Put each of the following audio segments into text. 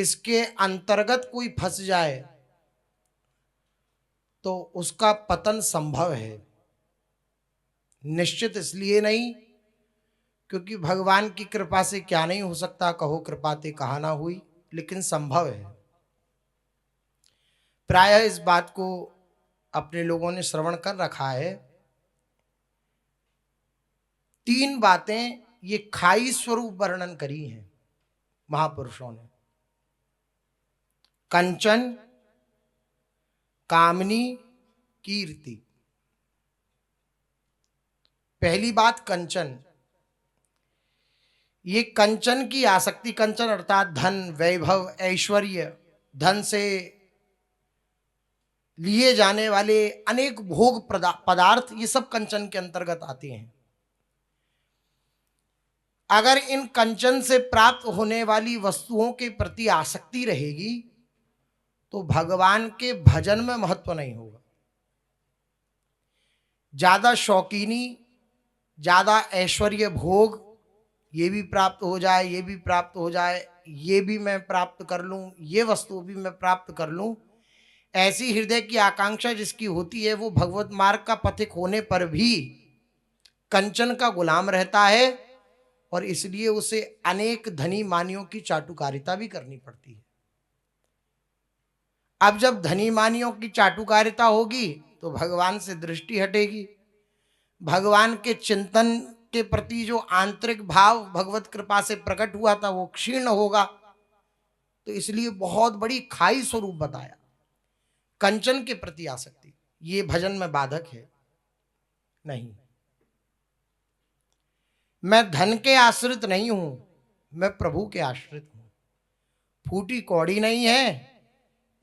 इसके अंतर्गत कोई फंस जाए तो उसका पतन संभव है। निश्चित इसलिए नहीं क्योंकि भगवान की कृपा से क्या नहीं हो सकता, कहो कृपा ते कहा ना हुई, लेकिन संभव है। प्रायः इस बात को अपने लोगों ने श्रवण कर रखा है। 3 बातें ये खाई स्वरूप वर्णन करी हैं महापुरुषों ने। कंचन, कामनी, कीर्ति। पहली बात कंचन। ये कंचन की आसक्ति, कंचन अर्थात धन, वैभव, ऐश्वर्य, धन से लिए जाने वाले अनेक भोग पदार्थ, ये सब कंचन के अंतर्गत आते हैं। अगर इन कंचन से प्राप्त होने वाली वस्तुओं के प्रति आसक्ति रहेगी तो भगवान के भजन में महत्व नहीं होगा। ज्यादा शौकीनी, ज्यादा ऐश्वर्य भोग, ये भी प्राप्त हो जाए, ये भी प्राप्त हो जाए, ये भी मैं प्राप्त कर लूं, ये वस्तु भी मैं प्राप्त कर लूं, ऐसी हृदय की आकांक्षा जिसकी होती है वो भगवत मार्ग का पथिक होने पर भी कंचन का गुलाम रहता है और इसलिए उसे अनेक धनी मानियों की चाटुकारिता भी करनी पड़ती है। अब जब धनी मानियों की चाटुकारिता होगी तो भगवान से दृष्टि हटेगी, भगवान के चिंतन के प्रति जो आंतरिक भाव भगवत कृपा से प्रकट हुआ था वो क्षीण होगा। तो इसलिए बहुत बड़ी खाई स्वरूप बताया कंचन के प्रति आसक्ति। ये भजन में बाधक है नहीं। मैं धन के आश्रित नहीं हूं, मैं प्रभु के आश्रित हूं। फूटी कौड़ी नहीं है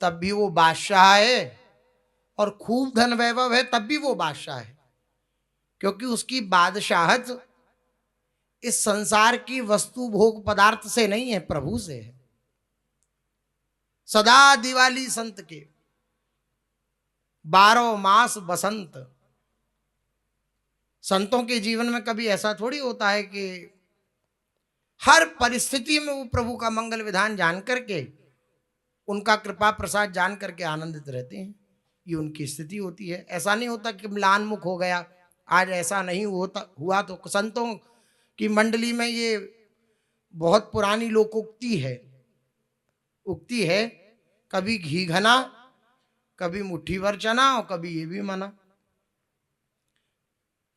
तब भी वो बादशाह है, और खूब धन वैभव है तब भी वो बादशाह है, क्योंकि उसकी बादशाहत इस संसार की वस्तु भोग पदार्थ से नहीं है, प्रभु से है। सदा दिवाली संत के, 12 मास बसंत। संतों के जीवन में कभी ऐसा थोड़ी होता है कि हर परिस्थिति में वो प्रभु का मंगल विधान जान करके, उनका कृपा प्रसाद जान करके आनंदित रहते हैं। ये उनकी स्थिति होती है। ऐसा नहीं होता कि म्लानमुख हो गया, आज ऐसा नहीं हुआ। तो संतों की मंडली में ये बहुत पुरानी लोकोक्ति है, उक्ति है, कभी घी घना, कभी मुट्ठी भर चना और कभी ये भी मना।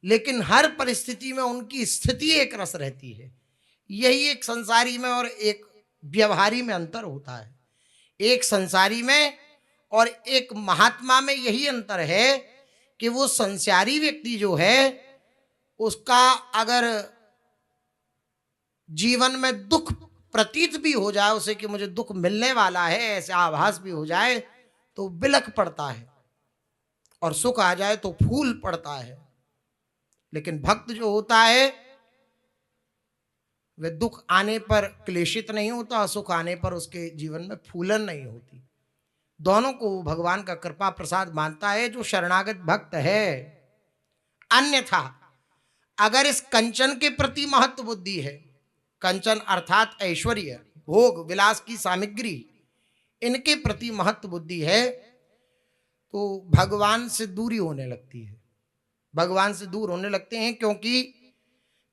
लेकिन हर परिस्थिति में उनकी स्थिति एक रस रहती है। यही एक संसारी में और एक व्यवहारी में अंतर होता है। एक संसारी में और एक महात्मा में यही अंतर है कि वो संसारी व्यक्ति जो है उसका अगर जीवन में दुख प्रतीत भी हो जाए उसे कि मुझे दुख मिलने वाला है, ऐसा आभास भी हो जाए तो बिलख पड़ता है, और सुख आ जाए तो फूल पड़ता है। लेकिन भक्त जो होता है वह दुख आने पर क्लेशित नहीं होता, सुख आने पर उसके जीवन में फूलन नहीं होती। दोनों को भगवान का कृपा प्रसाद मानता है जो शरणागत भक्त है। अन्यथा अगर इस कंचन के प्रति महत्व बुद्धि है, कंचन अर्थात ऐश्वर्य, भोग विलास की सामग्री, इनके प्रति महत्व बुद्धि है तो भगवान से दूरी होने लगती है। भगवान से दूर होने लगते हैं, क्योंकि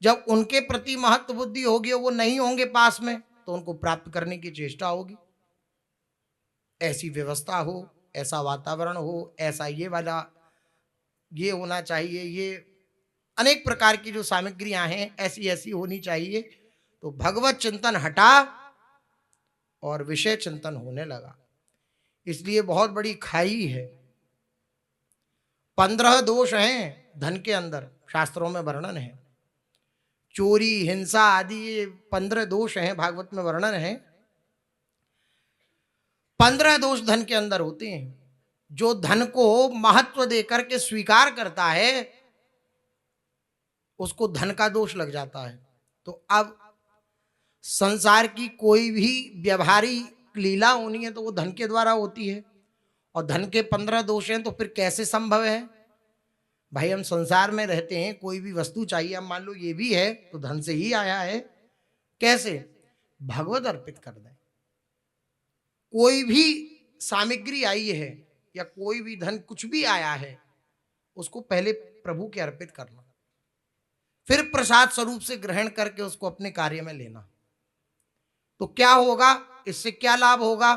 जब उनके प्रति महत्व बुद्धि होगी, वो नहीं होंगे पास में, तो उनको प्राप्त करने की चेष्टा होगी। ऐसी व्यवस्था हो, ऐसा वातावरण हो, ऐसा ये वाला ये होना चाहिए, ये अनेक प्रकार की जो सामग्रियां हैं ऐसी ऐसी होनी चाहिए। तो भगवत चिंतन हटा और विषय चिंतन होने लगा। इसलिए बहुत बड़ी खाई है। 15 दोष हैं धन के अंदर, शास्त्रों में वर्णन है। चोरी, हिंसा आदि ये 15 दोष हैं, भागवत में वर्णन है। 15 दोष धन के अंदर होते हैं। जो धन को महत्व देकर के स्वीकार करता है उसको धन का दोष लग जाता है। तो अब संसार की कोई भी व्यवहारिक लीला होनी है तो वो धन के द्वारा होती है, और धन के 15 दोष हैं तो फिर कैसे संभव है? भाई हम संसार में रहते हैं, कोई भी वस्तु चाहिए, हम मान लो ये भी है तो धन से ही आया है। कैसे? भगवत अर्पित कर दें। कोई भी सामग्री आई है या कोई भी धन कुछ भी आया है, उसको पहले प्रभु के अर्पित करना, फिर प्रसाद स्वरूप से ग्रहण करके उसको अपने कार्य में लेना। तो क्या होगा, इससे क्या लाभ होगा?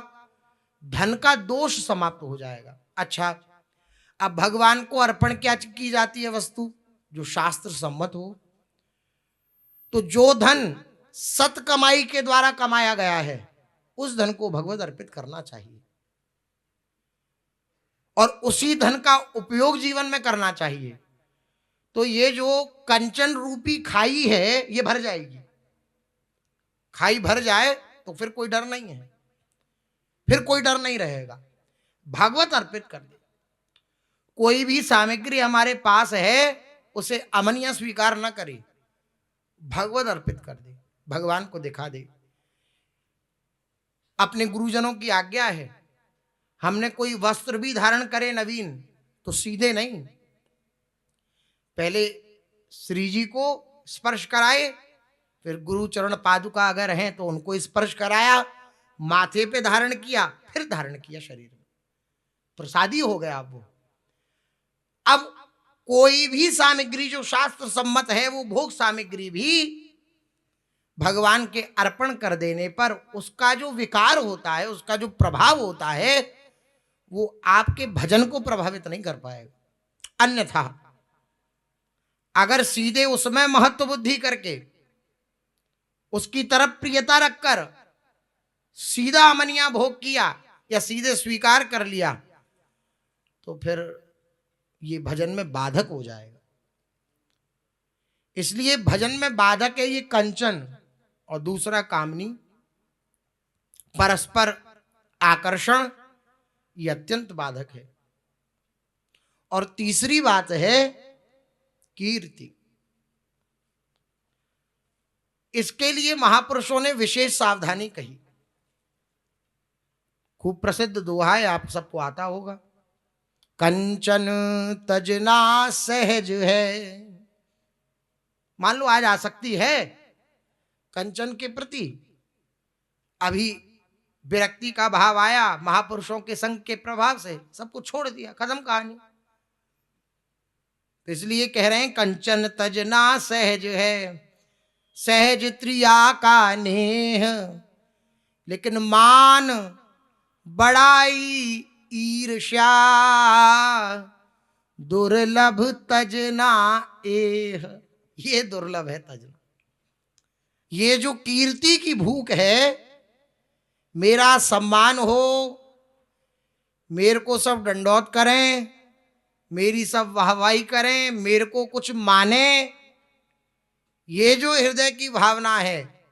धन का दोष समाप्त हो जाएगा। अच्छा, अब भगवान को अर्पण क्या की जाती है वस्तु? जो शास्त्र सम्मत हो। तो जो धन सत कमाई के द्वारा कमाया गया है, उस धन को भगवत अर्पित करना चाहिए और उसी धन का उपयोग जीवन में करना चाहिए। तो ये जो कंचन रूपी खाई है, ये भर जाएगी। खाई भर जाए तो फिर कोई डर नहीं है, फिर कोई डर नहीं रहेगा। भागवत अर्पित कर दे। कोई भी सामग्री हमारे पास है, उसे अमनिया स्वीकार न करे, भगवत अर्पित कर दे, भगवान को दिखा दे। अपने गुरुजनों की आज्ञा है, हमने कोई वस्त्र भी धारण करे नवीन, तो सीधे नहीं, पहले श्री जी को स्पर्श कराए, फिर गुरु चरण पादुका अगर हैं तो उनको स्पर्श कराया, माथे पे धारण किया, फिर धारण किया शरीर में, प्रसादी हो गया वो। अब कोई भी सामग्री जो शास्त्र सम्मत है, वो भोग सामग्री भी भगवान के अर्पण कर देने पर उसका जो विकार होता है, उसका जो प्रभाव होता है, वो आपके भजन को प्रभावित नहीं कर पाएगा। अन्यथा अगर सीधे उसमें महत्व बुद्धि करके, उसकी तरफ प्रियता रखकर सीधा अमनिया भोग किया या सीधे स्वीकार कर लिया, तो फिर ये भजन में बाधक हो जाएगा। इसलिए भजन में बाधक है ये कंचन, और दूसरा कामनी, परस्पर आकर्षण, ये अत्यंत बाधक है। और तीसरी बात है कीर्ति। इसके लिए महापुरुषों ने विशेष सावधानी कही। खूब प्रसिद्ध दोहा है, आप सबको आता होगा, कंचन तजना सहज है। मान लो आज आसक्ति है कंचन के प्रति, अभी विरक्ति का भाव आया, महापुरुषों के संग के प्रभाव से सब कुछ छोड़ दिया, खत्म कहानी। तो इसलिए कह रहे हैं कंचन तजना सहज है, सहज त्रिया का नेह, लेकिन मान बड़ाई ईर्ष्या, दुर्लभ तजना एह। ये दुर्लभ है तजना। ये जो कीर्ति की भूख है, मेरा सम्मान हो, मेरे को सब दंडौत करें, मेरी सब वाहवाही करें, मेरे को कुछ माने, ये जो हृदय की भावना है,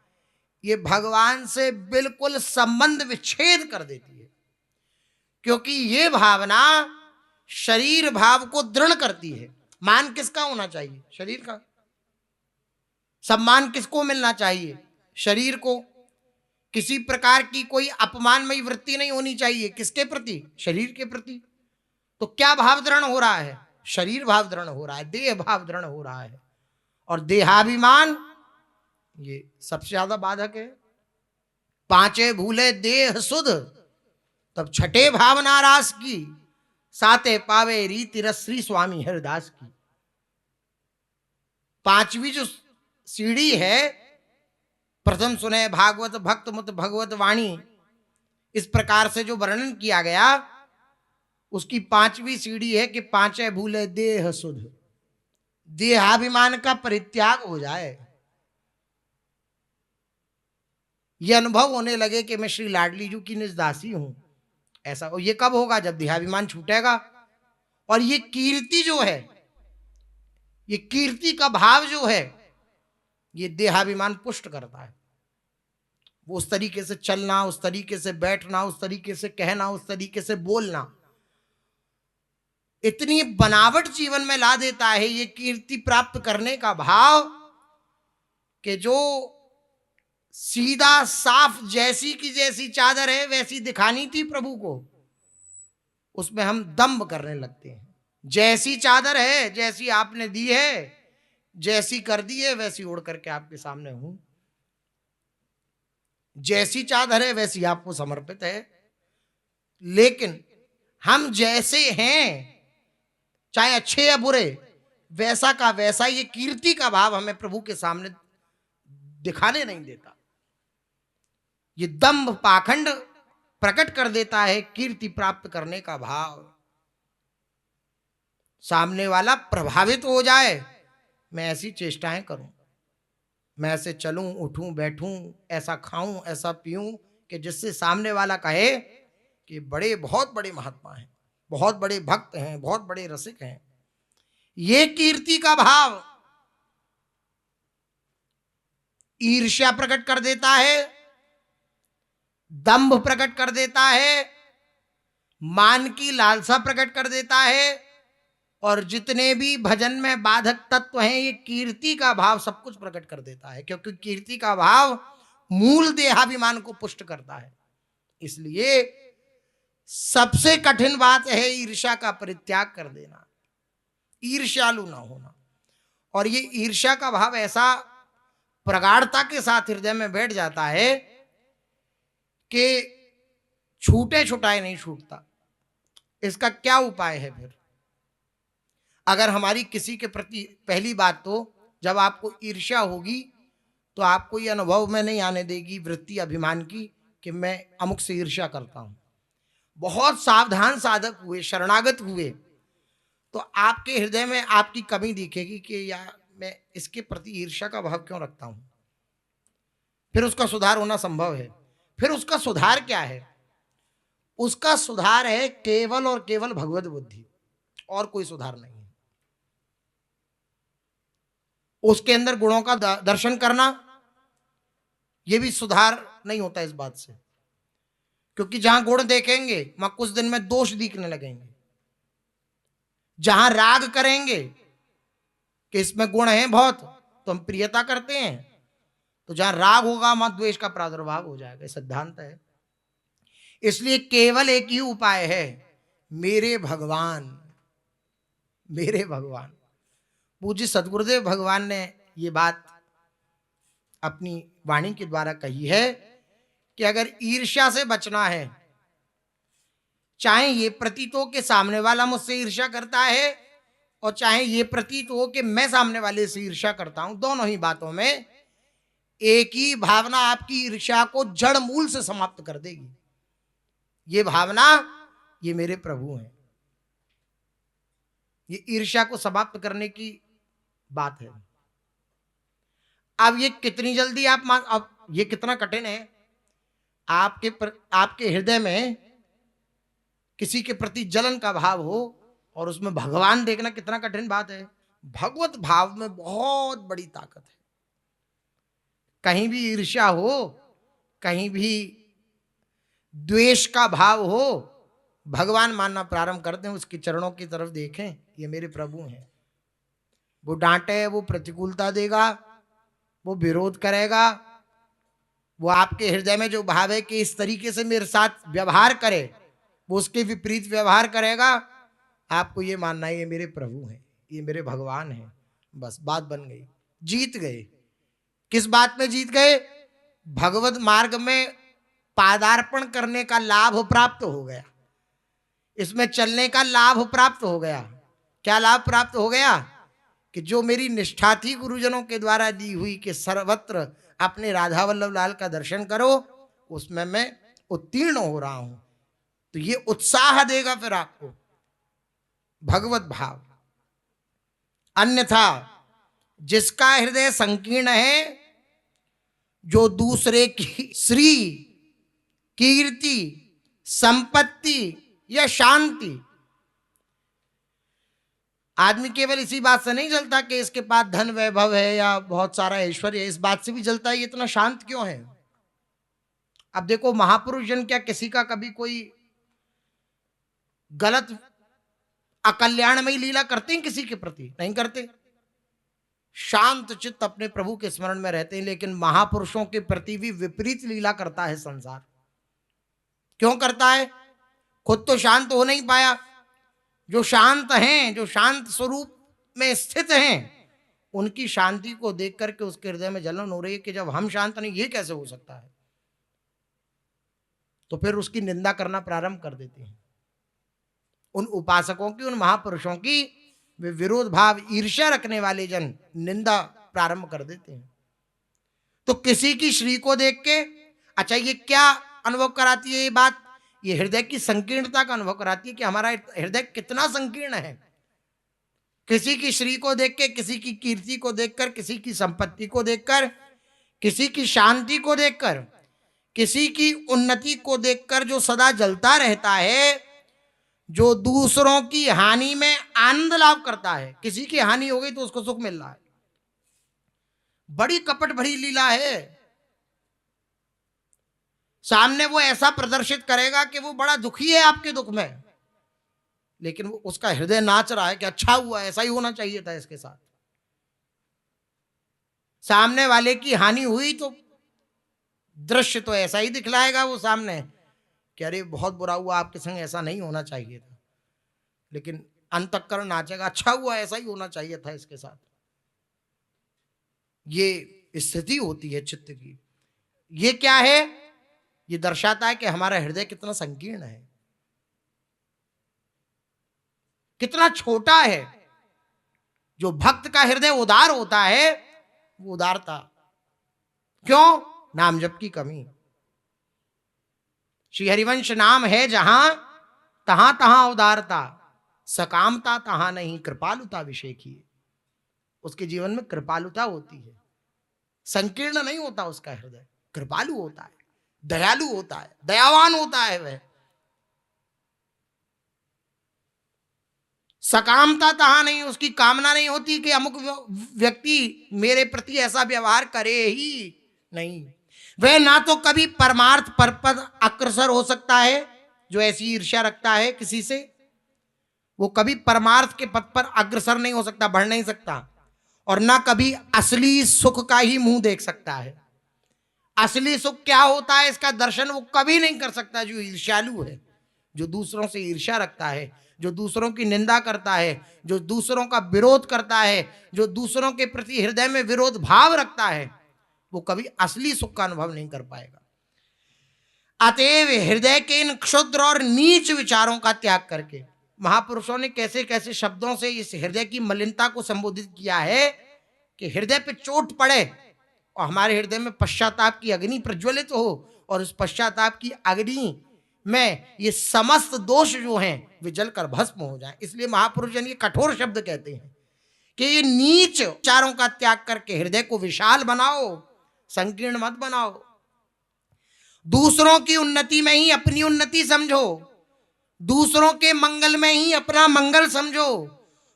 ये भगवान से बिल्कुल संबंध विच्छेद कर देती है। क्योंकि ये भावना शरीर भाव को दृढ़ करती है। मान किसका होना चाहिए? शरीर का। सम्मान किसको मिलना चाहिए? शरीर को। किसी प्रकार की कोई अपमानमयी वृत्ति नहीं होनी चाहिए। किसके प्रति? शरीर के प्रति। तो क्या भाव दृढ़ हो रहा है? शरीर भाव दृढ़ हो रहा है, देह भाव दृढ़ हो रहा है। और देहाभिमान ये सबसे ज्यादा बाधक है। पांचे भूले देह सुध, तब छठे भावना रास की, साते पावे रीति रस श्री स्वामी हरिदास की। पांचवी जो सीढ़ी है, प्रथम सुने भागवत भक्त मुत भगवत वाणी, इस प्रकार से जो वर्णन किया गया, उसकी पांचवी सीढ़ी है कि पांचे भूले देह सुध, देहाभिमान का परित्याग हो जाए। यह अनुभव होने लगे कि मैं श्री लाडली जी की निज दासी हूं। ऐसा और ये कब होगा? जब देहाभिमान छूटेगा। और ये कीर्ति जो है, ये कीर्ति का भाव जो है, ये देहाभिमान पुष्ट करता है। वो उस तरीके से चलना, उस तरीके से बैठना, उस तरीके से कहना, उस तरीके से बोलना, इतनी बनावट जीवन में ला देता है ये कीर्ति प्राप्त करने का भाव, कि जो सीधा साफ जैसी की जैसी चादर है वैसी दिखानी थी प्रभु को, उसमें हम दंभ करने लगते हैं। जैसी चादर है, जैसी आपने दी है, जैसी कर दी है, वैसी ओढ़ करके आपके सामने हूं। जैसी चादर है वैसी आपको समर्पित है। लेकिन हम जैसे हैं, चाहे अच्छे या बुरे, वैसा का वैसा ये कीर्ति का भाव हमें प्रभु के सामने दिखाने नहीं देता। ये दंभ पाखंड प्रकट कर देता है कीर्ति प्राप्त करने का भाव। सामने वाला प्रभावित हो जाए, मैं ऐसी चेष्टाएं करूं, मैं ऐसे चलूं, उठूं, बैठूं, ऐसा खाऊं, ऐसा पीऊं कि जिससे सामने वाला कहे कि बड़े, बहुत बड़े महात्मा हैं, बहुत बड़े भक्त हैं, बहुत बड़े रसिक हैं। ये कीर्ति का भाव ईर्ष्या प्रकट कर देता है, दंभ प्रकट कर देता है, मान की लालसा प्रकट कर देता है, और जितने भी भजन में बाधक तत्व हैं, ये कीर्ति का भाव सब कुछ प्रकट कर देता है, क्योंकि कीर्ति का भाव मूल देहाभिमान को पुष्ट करता है। इसलिए सबसे कठिन बात है ईर्ष्या का परित्याग कर देना, ईर्ष्यालु ना होना। और ये ईर्ष्या का भाव ऐसा प्रगाढ़ता के साथ हृदय में बैठ जाता है कि छूटे छुटाए नहीं छूटता। इसका क्या उपाय है फिर? अगर हमारी किसी के प्रति, पहली बात तो जब आपको ईर्ष्या होगी तो आपको ये अनुभव में नहीं आने देगी वृत्ति अभिमान की कि मैं अमुक से ईर्ष्या करता हूं। बहुत सावधान साधक हुए, शरणागत हुए, तो आपके हृदय में आपकी कमी दिखेगी कि यार मैं इसके प्रति ईर्ष्या का भाव क्यों रखता हूं। फिर उसका सुधार होना संभव है। फिर उसका सुधार क्या है? उसका सुधार है केवल और केवल भगवत बुद्धि, और कोई सुधार नहीं है। उसके अंदर गुणों का दर्शन करना, यह भी सुधार नहीं होता इस बात से, क्योंकि जहां गुण देखेंगे वहां कुछ दिन में दोष दिखने लगेंगे। जहां राग करेंगे कि इसमें गुण है बहुत, तो हम प्रियता करते हैं, तो जहां राग होगा वहां द्वेष का प्रादुर्भाव हो जाएगा। सिद्धांत है। इसलिए केवल एक ही उपाय है, मेरे भगवान, मेरे भगवान। पूज्य सदगुरुदेव भगवान ने ये बात अपनी वाणी के द्वारा कही है कि अगर ईर्ष्या से बचना है, चाहे ये प्रतीत हो कि सामने वाला मुझसे ईर्ष्या करता है, और चाहे ये प्रतीत हो कि मैं सामने वाले से ईर्ष्या करता हूं, दोनों ही बातों में एक ही भावना आपकी ईर्ष्या को जड़ मूल से समाप्त कर देगी। ये भावना, ये मेरे प्रभु हैं। ये ईर्ष्या को समाप्त करने की बात है। अब ये कितनी जल्दी आप अब ये कितना कठिन है। आपके हृदय में किसी के प्रति जलन का भाव हो और उसमें भगवान देखना कितना कठिन बात है। भगवत भाव में बहुत बड़ी ताकत है। कहीं भी ईर्ष्या हो, कहीं भी द्वेष का भाव हो, भगवान मानना प्रारंभ कर दें, उसके चरणों की तरफ देखें, ये मेरे प्रभु हैं। वो डांटे, वो प्रतिकूलता देगा, वो विरोध करेगा, वो आपके हृदय में जो भाव है कि इस तरीके से मेरे साथ व्यवहार करे, वो उसके विपरीत व्यवहार करेगा। आपको ये मानना है ये मेरे प्रभु हैं, ये मेरे भगवान हैं। बस बात बन गई, जीत गए। किस बात में जीत गए? भगवत मार्ग में पादार्पण करने का लाभ प्राप्त हो गया, इसमें चलने का लाभ प्राप्त हो गया। क्या लाभ प्राप्त हो गया? कि जो मेरी निष्ठा थी गुरुजनों के द्वारा दी हुई कि सर्वत्र अपने राधा वल्लभ लाल का दर्शन करो, उसमें मैं उत्तीर्ण हो रहा हूं। तो ये उत्साह देगा फिर आपको भगवत भाव। अन्यथा जिसका हृदय संकीर्ण है, जो दूसरे की श्री, कीर्ति, संपत्ति या शांति, आदमी केवल इसी बात से नहीं जलता कि इसके पास धन वैभव है या बहुत सारा ऐश्वर्य है, इस बात से भी जलता है ये इतना शांत क्यों है। अब देखो, महापुरुष जन क्या किसी का कभी कोई गलत अकल्याणमयी लीला करते हैं किसी के प्रति? नहीं करते। शांत चित्त अपने प्रभु के स्मरण में रहते हैं। लेकिन महापुरुषों के प्रति भी विपरीत लीला करता है संसार। क्यों करता है? खुद तो शांत हो नहीं पाया। जो शांत हैं, जो शांत स्वरूप में स्थित हैं, उनकी शांति को देख करके उसके हृदय में जलन हो रही है कि जब हम शांत नहीं, ये कैसे हो सकता है। तो फिर उसकी निंदा करना प्रारंभ कर देते हैं। उन उपासकों की, उन महापुरुषों की वे विरोध भाव, ईर्ष्या रखने वाले जन निंदा प्रारंभ कर देते हैं। तो किसी की श्री को देख के, अच्छा ये क्या अनुभव कराती है ये बात? ये हृदय की संकीर्णता का अनुभव कराती है कि हमारा हृदय कितना संकीर्ण है। किसी की श्री को देख के, किसी की कीर्ति को देखकर, किसी की संपत्ति को देखकर, किसी की शांति को देखकर, किसी की उन्नति को देखकर जो सदा जलता रहता है, जो दूसरों की हानि में आनंद लाभ करता है। किसी की हानि हो गई तो उसको सुख मिल रहा है। बड़ी कपट भरी लीला है। सामने वो ऐसा प्रदर्शित करेगा कि वो बड़ा दुखी है आपके दुख में, लेकिन वो उसका हृदय नाच रहा है कि अच्छा हुआ, ऐसा ही होना चाहिए था इसके साथ। सामने वाले की हानि हुई तो दृश्य तो ऐसा ही दिखलाएगा वो सामने कि अरे बहुत बुरा हुआ, आपके संग ऐसा नहीं होना चाहिए था, लेकिन अंतःकरण नाचेगा अच्छा हुआ, ऐसा ही होना चाहिए था इसके साथ। ये स्थिति होती है चित्त की। ये क्या है? ये दर्शाता है कि हमारा हृदय कितना संकीर्ण है, कितना छोटा है। जो भक्त का हृदय उदार होता है वो उदारता क्यों? नाम जप की कमी। श्री हरिवंश नाम है जहां तहां तहां उदारता, सकामता तहां नहीं, कृपालुता विषय की। उसके जीवन में कृपालुता होती है, संकीर्ण नहीं होता उसका हृदय, कृपालु होता है, दयालु होता है, दयावान होता है वह। सकामता तहां नहीं, उसकी कामना नहीं होती कि अमुक व्यक्ति मेरे प्रति ऐसा व्यवहार करे ही नहीं। वह ना तो कभी परमार्थ पर पद अग्रसर हो सकता है, जो ऐसी ईर्ष्या रखता है किसी से, वो कभी परमार्थ के पद पर अग्रसर नहीं हो सकता, बढ़ नहीं सकता। और ना कभी असली सुख का ही मुंह देख सकता है। असली सुख क्या होता है इसका दर्शन वो कभी नहीं कर सकता। जो ईर्ष्यालु है, जो दूसरों से ईर्ष्या रखता है, जो दूसरों की निंदा करता है, जो दूसरों का विरोध करता है, जो दूसरों के प्रति हृदय में विरोध भाव रखता है, वो कभी असली सुख का अनुभव नहीं कर पाएगा। अतएव हृदय के इन क्षुद्र और नीच विचारों का त्याग करके महापुरुषों ने कैसे कैसे शब्दों से इस हृदय की मलिनता को संबोधित किया है कि हृदय पे चोट पड़े और हमारे हृदय में पश्चाताप की अग्नि प्रज्वलित हो, और उस पश्चाताप की अग्नि में ये समस्त दोष जो हैं वे जलकर भस्म हो जाएं। इसलिए महापुरुष जन ये कठोर शब्द कहते हैं कि ये नीच विचारों का त्याग करके हृदय को विशाल बनाओ, संकीर्ण मत बनाओ। दूसरों की उन्नति में ही अपनी उन्नति समझो, दूसरों के मंगल में ही अपना मंगल समझो,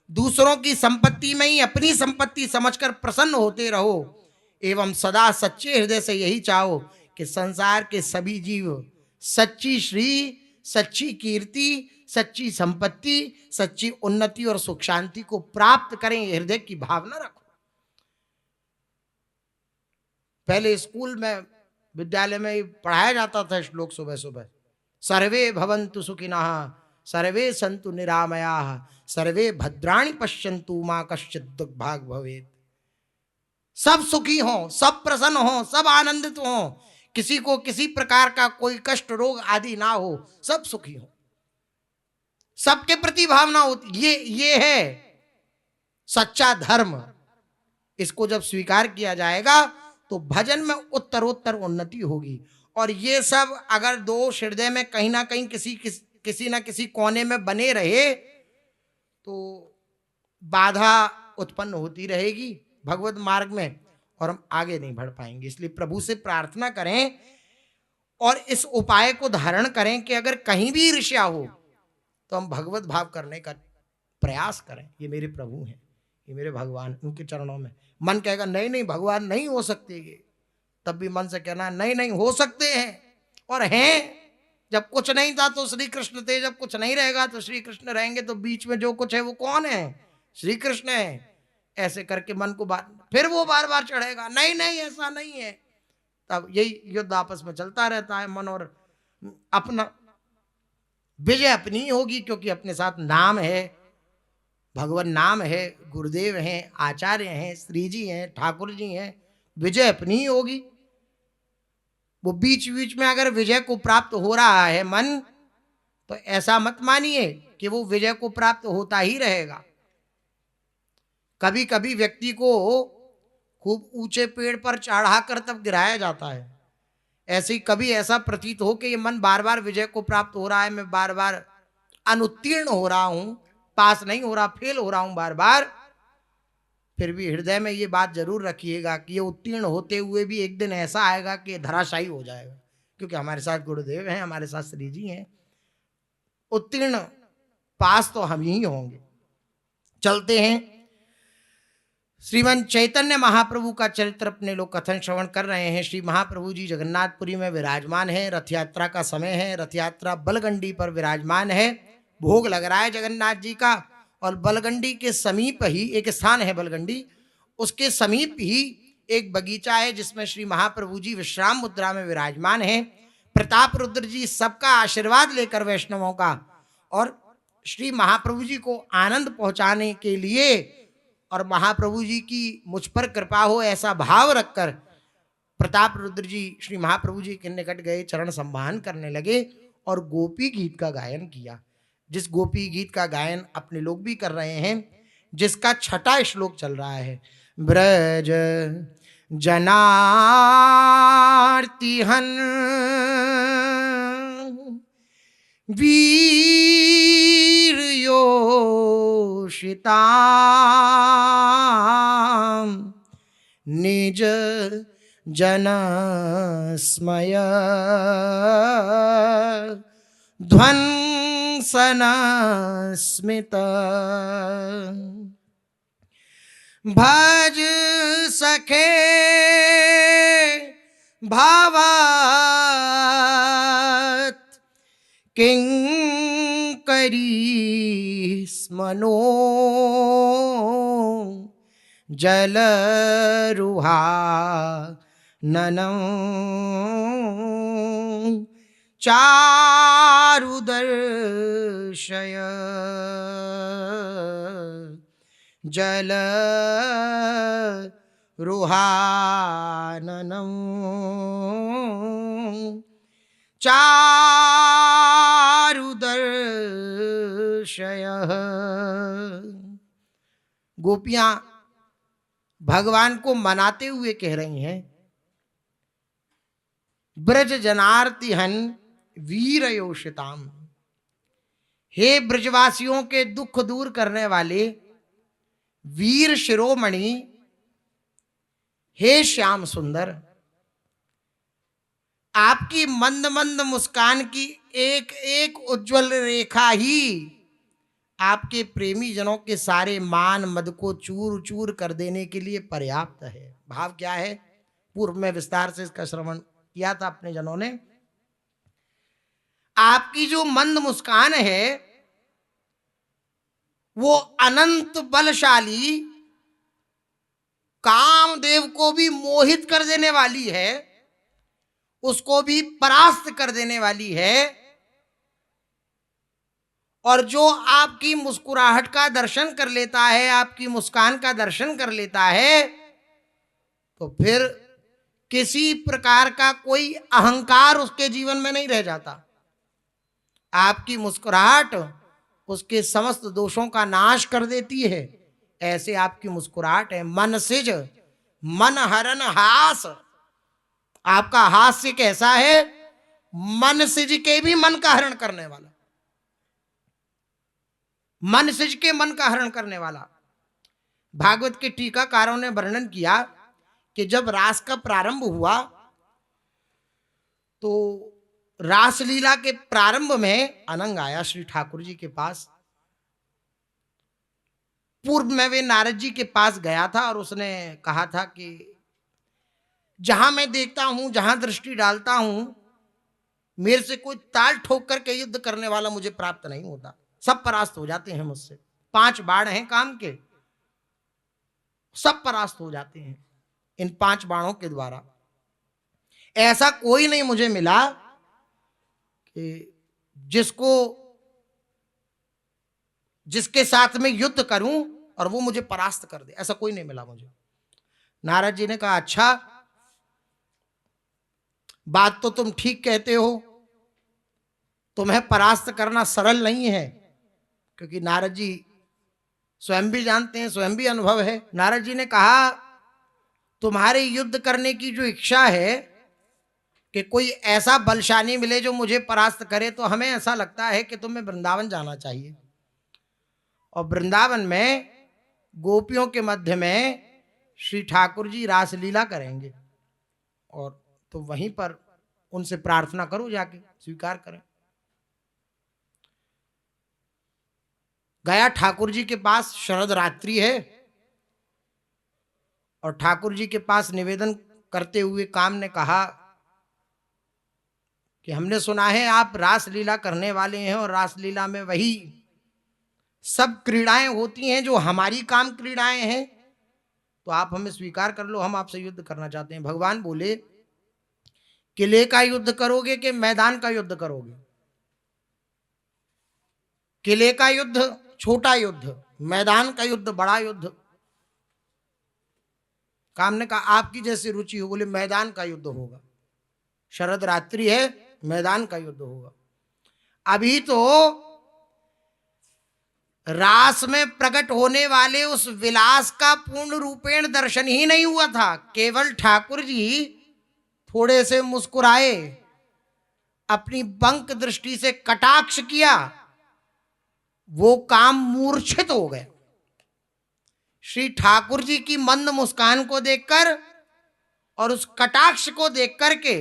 दूसरों की संपत्ति में ही अपनी संपत्ति समझकर प्रसन्न होते रहो, एवं सदा सच्चे हृदय से यही चाहो कि संसार के सभी जीव सच्ची श्री, सच्ची कीर्ति, सच्ची संपत्ति, सच्ची उन्नति और सुख शांति को प्राप्त करें। हृदय की भावना रखो। पहले स्कूल में, विद्यालय में पढ़ाया जाता था श्लोक सुबह सुबह, सर्वे भवन्तु सुखिनः, सर्वे सन्तु निरामयाः, सर्वे भद्राणि पश्यन्तु मा कश्चित् दुर्भाग् भवेत्। सब सुखी हों, सब प्रसन्न हों, सब आनंदित हों, किसी को किसी प्रकार का कोई कष्ट रोग आदि ना हो, सब सुखी हों, सबके प्रति भावना होती। ये है सच्चा धर्म। इसको जब स्वीकार किया जाएगा तो भजन में उत्तरोत्तर उन्नति होगी। और ये सब अगर दोष हृदय में कहीं ना कहीं किसी ना किसी कोने में बने रहे तो बाधा उत्पन्न होती रहेगी भगवत मार्ग में, और हम आगे नहीं बढ़ पाएंगे। इसलिए प्रभु से प्रार्थना करें और इस उपाय को धारण करें कि अगर कहीं भी ईर्ष्या हो तो हम भगवत भाव करने का प्रयास करें। ये मेरे प्रभु हैं, ये मेरे भगवान, उनके चरणों में। मन कहेगा नहीं नहीं भगवान नहीं हो सकते ये, तब भी मन से कहना नहीं नहीं हो सकते हैं, और हैं। जब कुछ नहीं था तो श्री कृष्ण थे, जब कुछ नहीं रहेगा तो श्री कृष्ण रहेंगे, तो बीच में जो कुछ है वो कौन है? श्री कृष्ण है। ऐसे करके मन को फिर वो बार बार चढ़ेगा नहीं नहीं ऐसा नहीं है। तब यही युद्ध आपस में चलता रहता है। मन और अपना विजय अपनी होगी, क्योंकि अपने साथ नाम है, भगवान नाम है, गुरुदेव हैं, आचार्य हैं, श्री जी हैं, ठाकुर जी हैं। विजय अपनी ही होगी। वो बीच बीच में अगर विजय को प्राप्त हो रहा है मन, तो ऐसा मत मानिए कि वो विजय को प्राप्त होता ही रहेगा। कभी कभी व्यक्ति को खूब ऊंचे पेड़ पर चढ़ाकर तब गिराया जाता है। ऐसे ही कभी ऐसा प्रतीत हो कि ये मन बार बार विजय को प्राप्त हो रहा है, मैं बार बार अनुत्तीर्ण हो रहा हूं, पास नहीं हो रहा, फेल हो रहा हूं बार बार, फिर भी हृदय में ये बात जरूर रखिएगा कि ये उत्तीर्ण होते हुए भी एक दिन ऐसा आएगा कि धराशायी हो जाएगा। क्योंकि हमारे साथ गुरुदेव हैं, हमारे साथ श्री जी हैं, उत्तीर्ण पास तो हम ही होंगे। चलते हैं, श्रीमन चैतन्य महाप्रभु का चरित्र अपने लोग कथन श्रवण कर रहे हैं। श्री महाप्रभु जी जगन्नाथपुरी में विराजमान है, रथ यात्रा का समय है, रथ यात्रा बलगंडी पर विराजमान है, भोग लग रहा है जगन्नाथ जी का। और बलगंडी के समीप ही एक स्थान है, बलगंडी, उसके समीप ही एक बगीचा है जिसमें श्री महाप्रभु जी विश्राम मुद्रा में विराजमान है। प्रताप रुद्र जी सबका आशीर्वाद लेकर वैष्णवों का, और श्री महाप्रभु जी को आनंद पहुंचाने के लिए और महाप्रभु जी की मुझ पर कृपा हो ऐसा भाव रखकर प्रताप रुद्र जी श्री महाप्रभु जी के निकट गए, चरण संभान करने लगे और गोपी गीत का गायन किया। जिस गोपी गीत का गायन अपने लोग भी कर रहे हैं, जिसका 6वां श्लोक चल रहा है, ब्रज जनार्तिहन वीर योषिताम निज जनस्मय ध्वंसन स्मित भज सखे भावात किंकरी स्मनो जलरुहा ननं चारुदर्शय जल रुहाननं चारुदर्शय। गोपियां भगवान को मनाते हुए कह रही हैं, ब्रज जनार्तिहन वीर योषिताम, हे ब्रजवासियों के दुख दूर करने वाले वीर शिरोमणि, हे श्याम सुंदर, आपकी मंद मंद मुस्कान की एक एक उज्जवल रेखा ही आपके प्रेमी जनों के सारे मान मद को चूर चूर कर देने के लिए पर्याप्त है। भाव क्या है, पूर्व में विस्तार से इसका श्रवण किया था अपने जनों ने। आपकी जो मंद मुस्कान है वो अनंत बलशाली, कामदेव को भी मोहित कर देने वाली है, उसको भी परास्त कर देने वाली है। और जो आपकी मुस्कुराहट का दर्शन कर लेता है, आपकी मुस्कान का दर्शन कर लेता है, तो फिर किसी प्रकार का कोई अहंकार उसके जीवन में नहीं रह जाता। आपकी मुस्कुराहट उसके समस्त दोषों का नाश कर देती है। ऐसे आपकी मुस्कुराहट है। मनसिज मन हरन हास, आपका हास्य कैसा है, मनसिज के भी मन का हरण करने वाला, मनसिज के मन का हरण करने वाला। भागवत के टीकाकारों ने वर्णन किया कि जब रास का प्रारंभ हुआ तो रासलीला के प्रारंभ में अनंग आया श्री ठाकुर जी के पास। पूर्व में वे नारद जी के पास गया था और उसने कहा था कि जहां मैं देखता हूं, जहां दृष्टि डालता हूं, मेरे से कोई ताल ठोक करके युद्ध करने वाला मुझे प्राप्त नहीं होता, सब परास्त हो जाते हैं मुझसे। 5 बाण हैं काम के, सब परास्त हो जाते हैं इन 5 बाणों के द्वारा। ऐसा कोई नहीं मुझे मिला कि जिसके साथ में युद्ध करूं और वो मुझे परास्त कर दे, ऐसा कोई नहीं मिला मुझे। नारद जी ने कहा अच्छा, बात तो तुम ठीक कहते हो, तुम्हें परास्त करना सरल नहीं है, क्योंकि नारद जी स्वयं भी जानते हैं, स्वयं भी अनुभव है। नारद जी ने कहा तुम्हारे युद्ध करने की जो इच्छा है कि कोई ऐसा बलशाली मिले जो मुझे परास्त करे, तो हमें ऐसा लगता है कि तुम्हें वृंदावन जाना चाहिए, और वृंदावन में गोपियों के मध्य में श्री ठाकुर जी रासलीला करेंगे, और तो वहीं पर उनसे प्रार्थना करो, जाके स्वीकार करें। गया ठाकुर जी के पास, शरद रात्रि है, और ठाकुर जी के पास निवेदन करते हुए काम ने कहा कि हमने सुना है आप रासलीला करने वाले हैं, और रासलीला में वही सब क्रीड़ाएं होती हैं जो हमारी काम क्रीड़ाएं हैं, तो आप हमें स्वीकार कर लो, हम आपसे युद्ध करना चाहते हैं। भगवान बोले किले का युद्ध करोगे कि मैदान का युद्ध करोगे? किले का युद्ध छोटा युद्ध, मैदान का युद्ध बड़ा युद्ध। काम ने कहा आपकी जैसी रुचि हो। बोले मैदान का युद्ध होगा, शरद रात्रि है, मैदान का युद्ध होगा। अभी तो रास में प्रकट होने वाले उस विलास का पूर्ण रूपेण दर्शन ही नहीं हुआ था, केवल ठाकुर जी थोड़े से मुस्कुराए, अपनी बंक दृष्टि से कटाक्ष किया, वो काम मूर्छित हो गए। श्री ठाकुर जी की मंद मुस्कान को देखकर और उस कटाक्ष को देख करके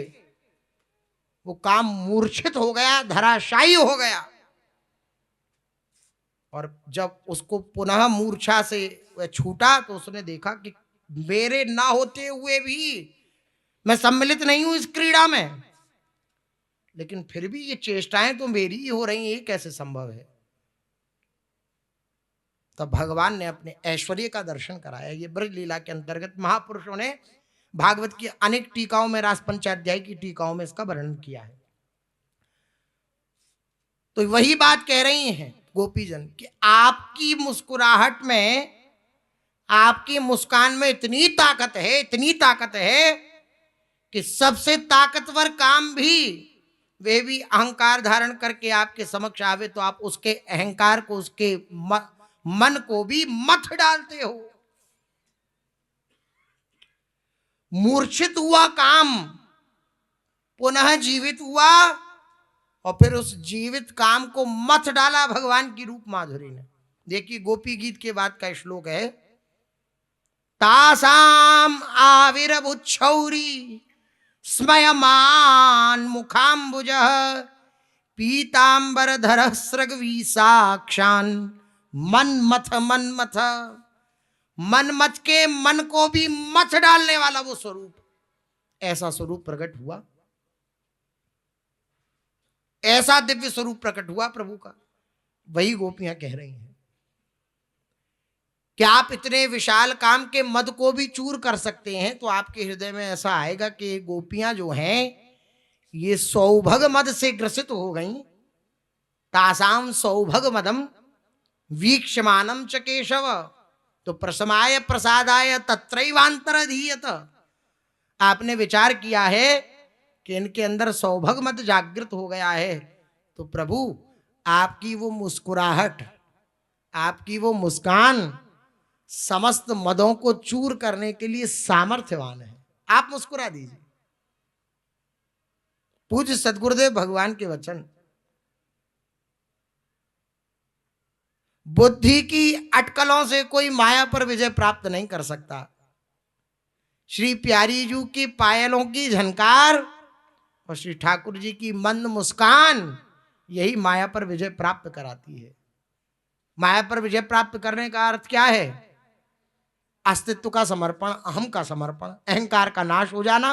वो काम मूर्छित हो गया, धराशायी हो गया। और जब उसको पुनः मूर्छा से वह छूटा तो उसने देखा कि मेरे ना होते हुए भी मैं सम्मिलित नहीं हूं इस क्रीड़ा में, लेकिन फिर भी ये चेष्टाएं तो मेरी ही हो रही हैं, ये कैसे संभव है? तब भगवान ने अपने ऐश्वर्य का दर्शन कराया। ये ब्रज लीला के अंतर्गत महापुरुषों ने भागवत की अनेक टीकाओं में, रास पंचाध्याय की टीकाओं में इसका वर्णन किया है। तो वही बात कह रही हैं गोपीजन कि आपकी मुस्कुराहट में, आपकी मुस्कान में इतनी ताकत है, इतनी ताकत है कि सबसे ताकतवर काम भी वे भी अहंकार धारण करके आपके समक्ष आवे तो आप उसके अहंकार को, उसके मन को भी मथ डालते हो। मूर्छित हुआ काम पुनः जीवित हुआ, और फिर उस जीवित काम को मथ डाला भगवान की रूप माधुरी ने। देखिए गोपी गीत के बाद का श्लोक है, तासाम आविर्भुच्छौरी स्मयमान मुखाम्बुज पीतांबरधर सृगवी साक्षान मनमथ मनमथ। मनमथ के मन को भी मथ डालने वाला वो स्वरूप, ऐसा स्वरूप प्रकट हुआ, ऐसा दिव्य स्वरूप प्रकट हुआ प्रभु का। वही गोपियां कह रही हैं कि आप इतने विशाल काम के मद को भी चूर कर सकते हैं, तो आपके हृदय में ऐसा आएगा कि गोपियां जो हैं ये सौभग मद से ग्रसित हो गई। तासाम सौभग मदम वीक्षमानम च केशव, तो प्रसमाय प्रसादाय तत्रैवांतरधीयत। आपने विचार किया है कि इनके अंदर सौभग मद जागृत हो गया है, तो प्रभु आपकी वो मुस्कुराहट, आपकी वो मुस्कान समस्त मदों को चूर करने के लिए सामर्थ्यवान है। आप मुस्कुरा दीजिए। पूज्य सद्गुरुदेव भगवान के वचन। बुद्धि की अटकलों से कोई माया पर विजय प्राप्त नहीं कर सकता। श्री प्यारी जू की पायलों की झनकार और श्री ठाकुर जी की मंद मुस्कान यही माया पर विजय प्राप्त कराती है। माया पर विजय प्राप्त करने का अर्थ क्या है? अस्तित्व का समर्पण, अहम का समर्पण, अहंकार का नाश हो जाना।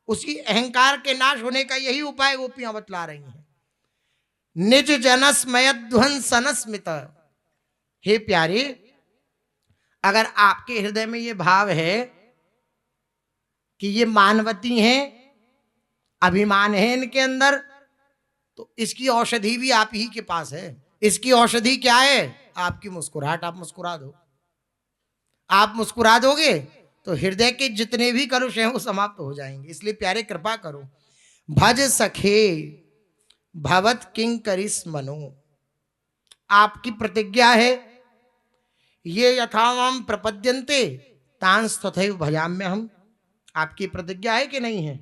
उसी अहंकार के नाश होने का यही उपाय गोपियां बतला रही हैं। निज जनस्मय ध्वंसनस्मित। हे प्यारे, अगर आपके हृदय में ये भाव है कि ये मानवती हैं, अभिमान है इनके अंदर, तो इसकी औषधि भी आप ही के पास है। इसकी औषधि क्या है? आपकी मुस्कुराहट। आप मुस्कुरा दो। आप मुस्कुरा दोगे तो हृदय के जितने भी कलुष हैं वो समाप्त हो जाएंगे। इसलिए प्यारे कृपा करो, भज सखे भवत किंकरिस मनो। आपकी प्रतिज्ञा है, ये यथावाम प्रपद्यन्ते तांस तथैव भजाम्य हम। आपकी प्रतिज्ञा है कि नहीं है?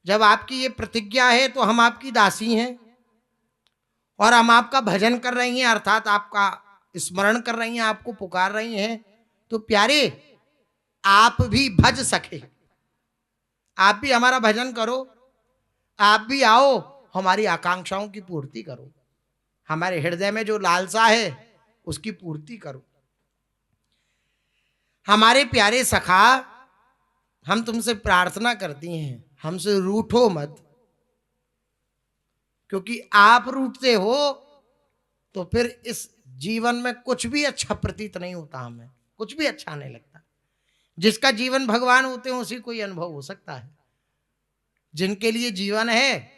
जब आपकी ये प्रतिज्ञा है तो हम आपकी दासी हैं और हम आपका भजन कर रही हैं, अर्थात आपका स्मरण कर रही हैं, आपको पुकार रही हैं। तो प्यारे, आप भी भज सके, आप भी हमारा भजन करो, आप भी आओ, हमारी आकांक्षाओं की पूर्ति करो, हमारे हृदय में जो लालसा है उसकी पूर्ति करो। हमारे प्यारे सखा, हम तुमसे प्रार्थना करती हैं, हमसे रूठो मत, क्योंकि आप रूठते हो तो फिर इस जीवन में कुछ भी अच्छा प्रतीत नहीं होता, हमें कुछ भी अच्छा नहीं लगता। जिसका जीवन भगवान होते हैं उसी को ही अनुभव हो सकता है। जिनके लिए जीवन है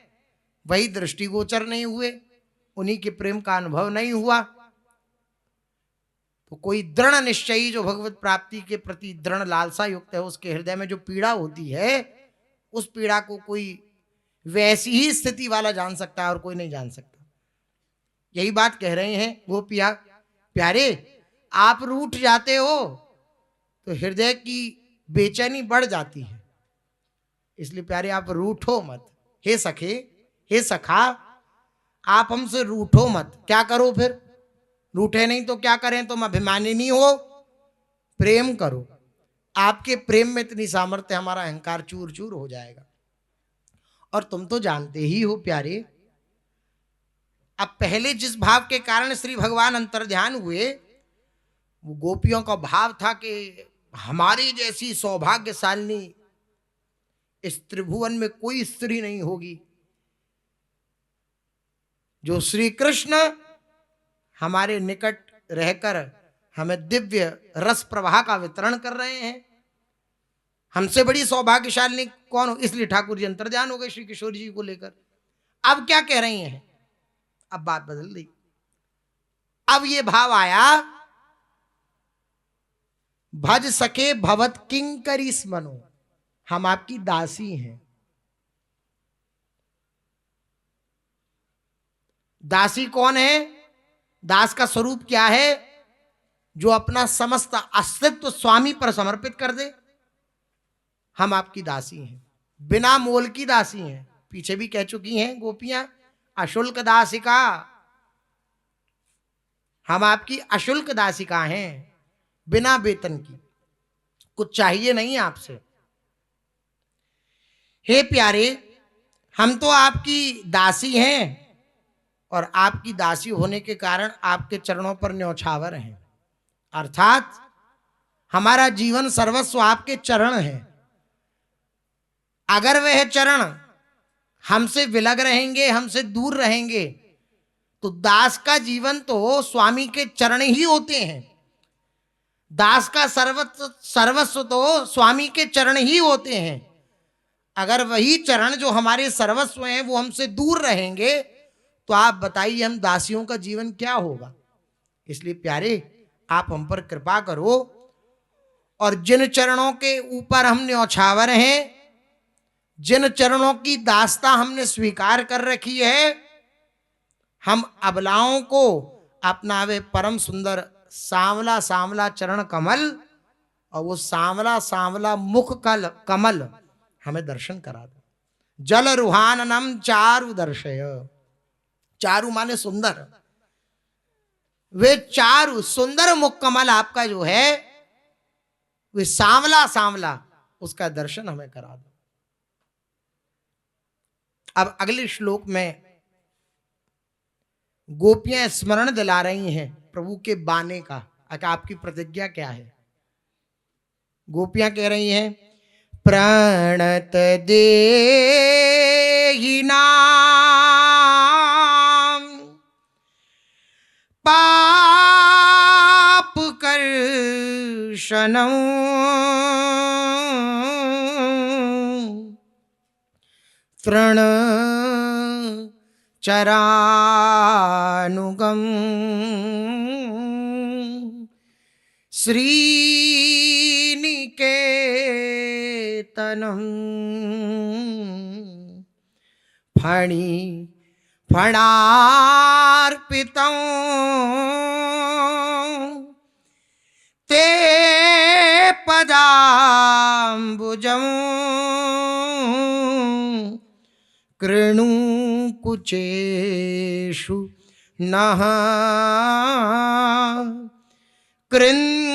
वही दृष्टिगोचर नहीं हुए, उन्हीं के प्रेम का अनुभव नहीं हुआ। तो कोई दृढ़ निश्चयी जो भगवत प्राप्ति के प्रति दृढ़ लालसा युक्त है, उसके हृदय में जो पीड़ा होती है, उस पीड़ा को कोई वैसी ही स्थिति वाला जान सकता है और कोई नहीं जान सकता। यही बात कह रहे हैं गोपिया, प्यारे आप रूठ जाते हो तो हृदय की बेचैनी बढ़ जाती है, इसलिए प्यारे आप रूठो मत। हे सखे, हे सखा, आप हमसे रूठो मत। क्या करो फिर? रूठे नहीं तो क्या करें? तुम अभिमानी नहीं हो, प्रेम करो। आपके प्रेम में इतनी सामर्थ्य, हमारा अहंकार चूर चूर हो जाएगा। और तुम तो जानते ही हो प्यारे, अब पहले जिस भाव के कारण श्री भगवान अंतर्ध्यान हुए, वो गोपियों का भाव था कि हमारी जैसी सौभाग्यशालिनी इस त्रिभुवन में कोई स्त्री नहीं होगी। जो श्री कृष्ण हमारे निकट रहकर हमें दिव्य रस प्रवाह का वितरण कर रहे हैं, हमसे बड़ी सौभाग्यशालिनी कौन हो? इसलिए ठाकुर जी अंतर्ध्यान हो गए श्री किशोर जी को लेकर। अब क्या कह रही हैं? अब बात बदल गई। अब ये भाव आया, भज सके भवत किंकरी स्मनो, हम आपकी दासी हैं। दासी कौन है? दास का स्वरूप क्या है? जो अपना समस्त अस्तित्व स्वामी पर समर्पित कर दे। हम आपकी दासी हैं, बिना मोल की दासी हैं। पीछे भी कह चुकी हैं गोपियां, अशुल्क दासिका, हम आपकी अशुल्क दासिका हैं, बिना वेतन की, कुछ चाहिए नहीं आपसे। हे प्यारे, हम तो आपकी दासी हैं और आपकी दासी होने के कारण आपके चरणों पर न्यौछावर हैं, अर्थात हमारा जीवन सर्वस्व आपके चरण है। अगर वह चरण हमसे विलग रहेंगे, हमसे दूर रहेंगे, तो दास का जीवन तो स्वामी के चरण ही होते हैं। दास का सर्वस्व तो स्वामी के चरण ही होते हैं। अगर वही चरण जो हमारे सर्वस्व हैं वो हमसे दूर रहेंगे, तो आप बताइए हम दासियों का जीवन क्या होगा। इसलिए प्यारे, आप हम पर कृपा करो और जिन चरणों के ऊपर हम न्यौछावर हैं, जिन चरणों की दास्ता हमने स्वीकार कर रखी है, हम अबलाओं को अपना वे परम सुंदर सांवला सांवला चरण कमल और वो सांवला सांवला मुख कमल हमें दर्शन करा दो। जल रुहाननम चारु दर्शय, चारु माने सुंदर, वे चारु सुंदर मुख कमल आपका जो है, वे सांवला सांवला, उसका दर्शन हमें करा दो। अब अगले श्लोक में गोपियां स्मरण दिला रही हैं प्रभु के बाने का। आपकी प्रतिज्ञा क्या है? गोपियां कह रही हैं, प्रणत देहि नाम पाप कर्षणं तृण चरानुगम श्रीनिकेतनम फणी फणार्पितं ते पदाम्बुजं कृणु कुचेषु नः कृन्दिरेक्षयम्।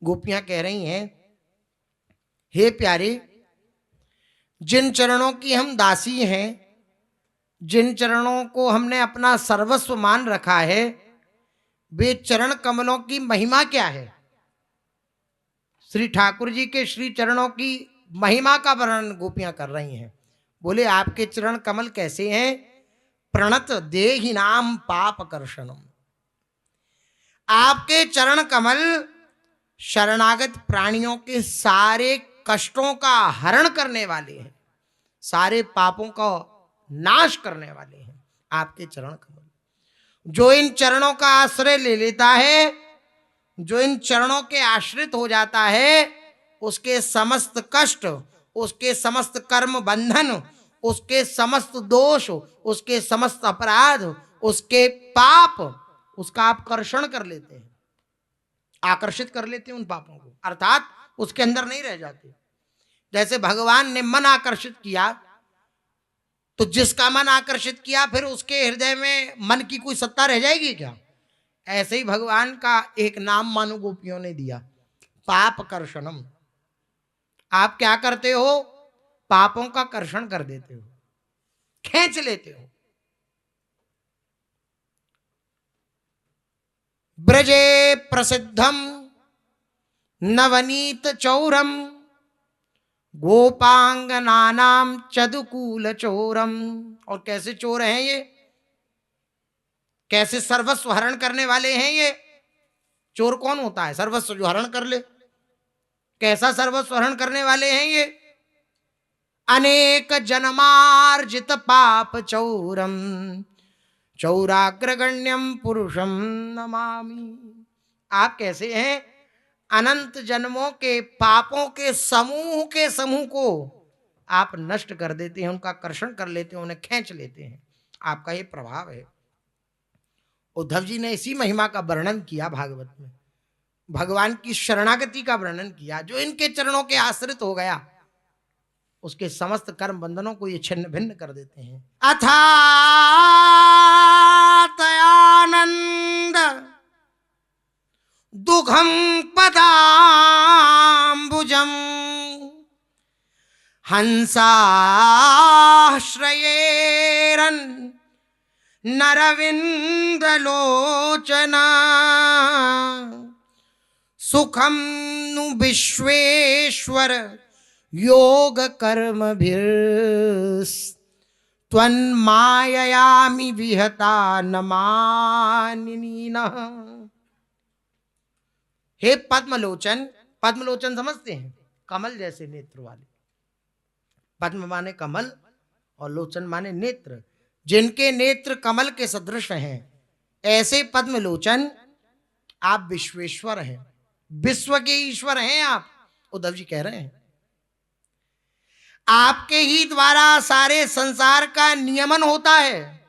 गोपियां कह रही हैं, हे प्यारे, जिन चरणों की हम दासी हैं, जिन चरणों को हमने अपना सर्वस्व मान रखा है, वे चरण कमलों की महिमा क्या है? श्री ठाकुर जी के श्री चरणों की महिमा का वर्णन गोपियां कर रही हैं। बोले आपके चरण कमल कैसे हैं? प्रणत देहि नाम पाप कर्षणम। आपके चरण कमल शरणागत प्राणियों के सारे कष्टों का हरण करने वाले हैं, सारे पापों का नाश करने वाले हैं आपके चरण कमल। जो इन चरणों का आश्रय ले लेता है, जो इन चरणों के आश्रित हो जाता है, उसके समस्त कष्ट, उसके समस्त कर्म बंधन, उसके समस्त दोष, उसके समस्त अपराध, उसके पाप, उसका आप कर्षण कर लेते हैं, आकर्षित कर लेते हैं उन पापों को, अर्थात उसके अंदर नहीं रह जाते। जैसे भगवान ने मन आकर्षित किया, तो जिसका मन आकर्षित किया फिर उसके हृदय में मन की कोई सत्ता रह जाएगी क्या? ऐसे ही भगवान का एक नाम मानो गोपियों ने दिया, पाप कर्षणम। आप क्या करते हो? पापों का कर्षण कर देते हो, खींच लेते हो। ब्रजे प्रसिद्धम नवनीत चौरम गोपांगनानाम चदुकूल चोरम। और कैसे चोर हैं ये? कैसे सर्वस्व हरण करने वाले हैं ये? चोर कौन होता है? सर्वस्व जो हरण कर ले। कैसा सर्वस्व हरण करने वाले हैं ये? अनेक जन्मार्जित पाप चौरम चौराग्रगण्यम पुरुषम नमामि। आप कैसे हैं? अनंत जन्मों के पापों के समूह को आप नष्ट कर देते हैं, उनका कर्षण कर लेते हैं, उन्हें खींच लेते हैं। आपका ये प्रभाव है। उद्धव जी ने इसी महिमा का वर्णन किया भागवत में, भगवान की शरणागति का वर्णन किया। जो इनके चरणों के आश्रित हो गया, उसके समस्त कर्म बंधनों को ये छिन्न भिन्न कर देते हैं। अथातयानंद दुघम पदाम्बुजम हंसाश्रयेरन नरविंदलोचना सुखम नु विश्वेश्वर योग कर्म त्वन्माययामि विहता नमानिनीनः। हे पद्मलोचन, पद्मलोचन समझते हैं? कमल जैसे नेत्र वाले। पद्म माने कमल और लोचन माने नेत्र। जिनके नेत्र कमल के सदृश हैं, ऐसे पद्मलोचन आप विश्वेश्वर हैं, विश्व के ईश्वर हैं आप। उद्धव जी कह रहे हैं आपके ही द्वारा सारे संसार का नियमन होता है।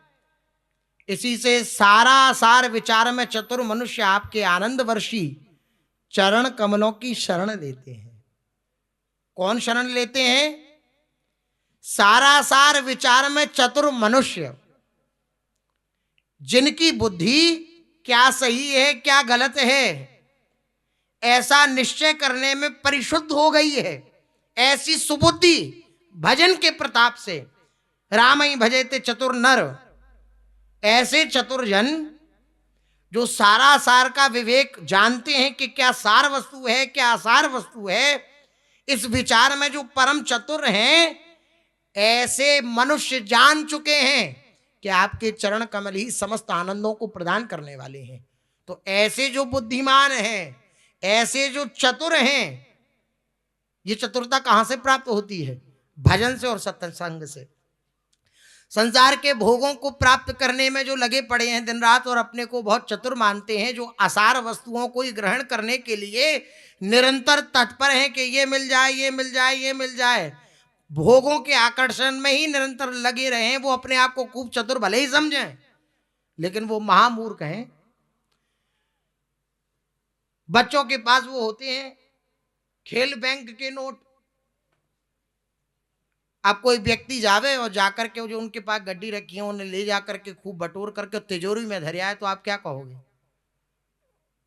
इसी से सारा सार विचार में चतुर मनुष्य आपके आनंद वर्षी चरण कमलों की शरण लेते हैं। कौन शरण लेते हैं? सारा सार विचार में चतुर मनुष्य, जिनकी बुद्धि क्या सही है क्या गलत है ऐसा निश्चय करने में परिशुद्ध हो गई है। ऐसी सुबुद्धि भजन के प्रताप से, राम ही भजेते चतुर नर, ऐसे चतुर जन जो सारा सार का विवेक जानते हैं कि क्या सार वस्तु है क्या असार वस्तु है, इस विचार में जो परम चतुर हैं, ऐसे मनुष्य जान चुके हैं कि आपके चरण कमल ही समस्त आनंदों को प्रदान करने वाले हैं। तो ऐसे जो बुद्धिमान हैं, ऐसे जो चतुर हैं, ये चतुरता कहां से प्राप्त होती है? भजन से और सत्संग से। संसार के भोगों को प्राप्त करने में जो लगे पड़े हैं दिन रात और अपने को बहुत चतुर मानते हैं, जो आसार वस्तुओं को ही ग्रहण करने के लिए निरंतर तत्पर हैं कि ये मिल जाए, ये मिल जाए, ये मिल जाए, भोगों के आकर्षण में ही निरंतर लगे रहे, वो अपने आप को खूब चतुर भले ही समझें, लेकिन वो महामूर्ख हैं। बच्चों के पास वो होते हैं खेल बैंक के नोट। अब कोई व्यक्ति जावे और जाकर के जो उनके पास गड्डी रखी है उन्हें ले जाकर के खूब बटोर करके तिजोरी में धर आए, तो आप क्या कहोगे?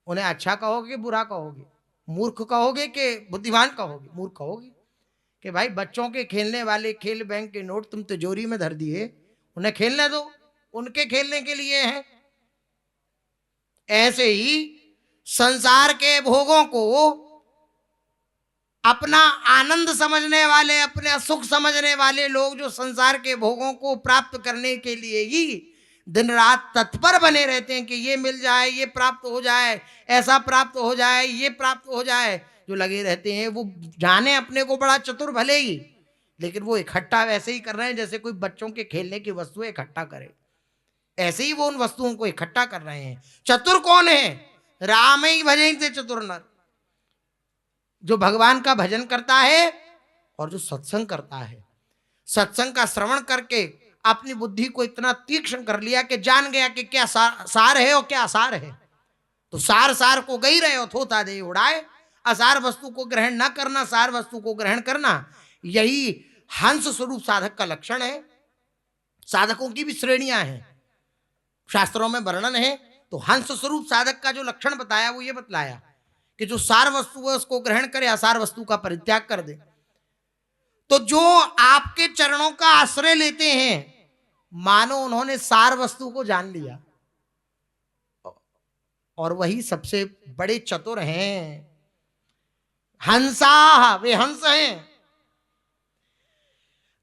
उन्हें अच्छा कहोगे, बुरा कहोगे, मूर्ख कहोगे कि बुद्धिमान कहोगे? मूर्ख कहोगे कि भाई बच्चों के खेलने वाले खेल बैंक के नोट तुम तिजोरी में धर दिए, उन्हें खेलने दो, उनके खेलने के लिए हैं। ऐसे ही संसार के भोगों को अपना आनंद समझने वाले, अपने सुख समझने वाले लोग जो संसार के भोगों को प्राप्त करने के लिए ही दिन रात तत्पर बने रहते हैं कि ये मिल जाए, ये प्राप्त हो जाए, ऐसा प्राप्त हो जाए, ये प्राप्त हो जाए, जो लगे रहते हैं, वो जाने अपने को बड़ा चतुर भले ही, लेकिन वो इकट्ठा वैसे ही कर रहे हैं जैसे कोई बच्चों के खेलने की वस्तुएं इकट्ठा करे, ऐसे ही वो उन वस्तुओं को इकट्ठा कर रहे हैं। चतुर कौन है? राम ही भजन से चतुर नर, जो भगवान का भजन करता है और जो सत्संग करता है। सत्संग का श्रवण करके अपनी बुद्धि को इतना तीक्ष्ण कर लिया कि जान गया कि क्या सार है और क्या असार है। तो सार सार को गई रहे हो थोता दे उड़ाए, असार वस्तु को ग्रहण न करना, सार वस्तु को ग्रहण करना, यही हंस स्वरूप साधक का लक्षण है। साधकों की भी श्रेणियां हैं, शास्त्रों में वर्णन है। तो हंस स्वरूप साधक का जो लक्षण बताया वो ये बतलाया कि जो सार वस्तु है उसको ग्रहण करे, असार वस्तु का परित्याग कर दे। तो जो आपके चरणों का आश्रय लेते हैं, मानो उन्होंने सार वस्तु को जान लिया, और वही सबसे बड़े चतुर हैं। हंसा, वे हंस हैं।